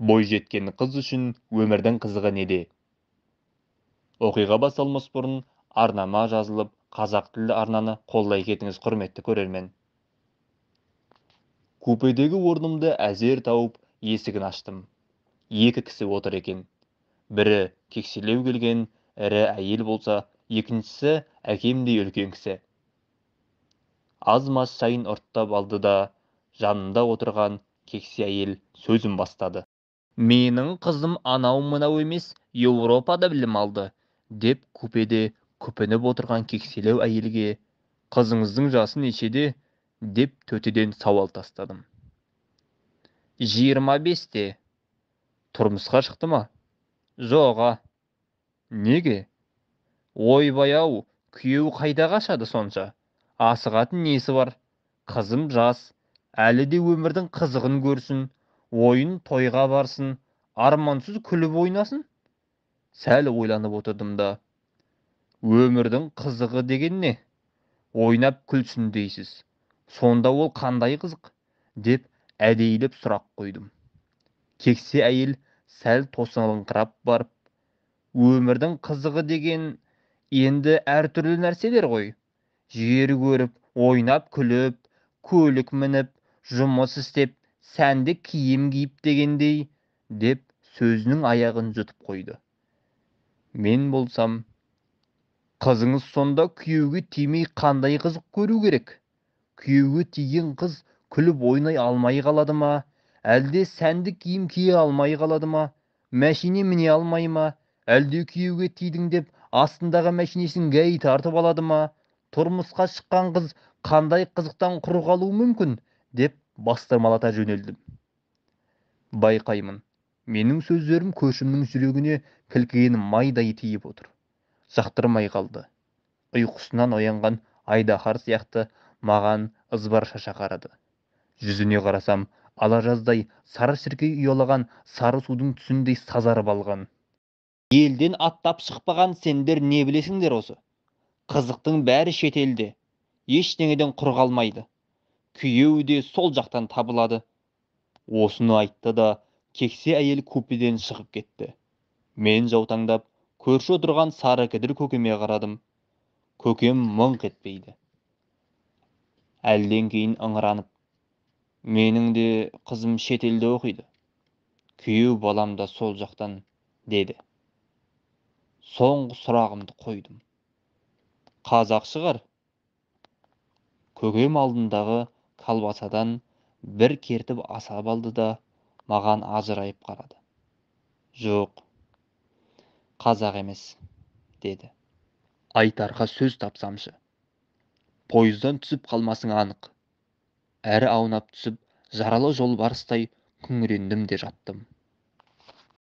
Бой жеткен қыз үшін өмірдің қызығы неде? Оқиға басталмас бұрын арнама жазылып, қазақ тілді арнаны қолдай кетіңіз, құрметті көрермен. Купедегі орнымды әзер тауып, есігін аштым. Екі кісі отыр екен. Бірі кекселеу келген ірі әйел болса, екіншісі әкемдей үлкен кісі. Аз-маз шайын ұрттап алды да, жанында отырған кексе әйел сөзін бастады. Менің қызым анау-мынау емес, Еуропада білім алды, деп купеде күпініп отырған кекселеу әйелге, қызыңыздың жасы нешеде, деп төтеден сауал тастадым. 25-те. Тұрмысқа шықты ма? Жоға. Неге? Ойбай-ау, күйеу қайда қашады сонша? Асығатын несі бар? Қызым жас, әлі де өмірдің қызығын көрсін, ойын тойға барсын, армансыз күліп ойнасын. Сәл ойланып отырдым да, өмірдің қызығы деген не? Ойнап күлсін дейсіз. Сонда ол қандай қызық? Деп әдейілеп сұрақ қойдым. Кексе әйел сәл тосылыңқырап барып, өмірдің қызығы деген енді әртүрлі нәрселер ғой. Жер көріп, ойнап күліп, көлік мініп, жұмыс істеп, сәнді киім киіп дегендей, деп сөзінің аяғын жұтып қойды. Мен болсам, қызыңыз сонда күйеуге тимей қандай қызық көру керек? Күйеуге тиген қыз күліп ойнай алмай қалады ма? Әлде сәнді киім кие алмай қалады ма? Мәшине міне алмай ма? Әлде күйеуге тидің деп астындағы мәшинесін гәй тартып алады ма? Тұрмысқа шыққан қыз қандай қызықтан құр қалуы мүмкін? Деп бастырмалата жөнелдім. Байқаймын, менің сөздерім көршімнің жүрегіне кілкіген майдай тиіп отыр. Жақтырмай қалды. Ұйқысынан оянған айдаһар сияқты маған ызбаршаша қарады. Жүзіне қарасам, ала жаздай сары шіркей ұялаған сары судың түсіндей сазарып алған. Елден аттап шықпаған сендер не білесіңдер осы? Қызықтың бәрі шетелде, ештеңеден құр қалмайды. Күйеу де сол жақтан табылады. Осыны айтты да, кексе әйел купеден шығып кетті. Мен жаутаңдап, көрші отырған сары кідір көкеме қарадым. Көкем мыңқ етпейді. Әлден кейін ыңыранып, менің де қызым шетелде оқиды. Күйеу балам да сол жақтан, деді. Соңғы сұрағымды қойдым. Қазақ шығар? Көкем алдындағы колбасадан бір кертіп асап алды да, маған ажырайып қарады. Жоқ, қазақ емес, деді. Айтарға сөз тапсамшы. Пойыздан түсіп қалмасың анық. Әрі аунап түсіп, жаралы жолбарыстай күңірендім де жаттым.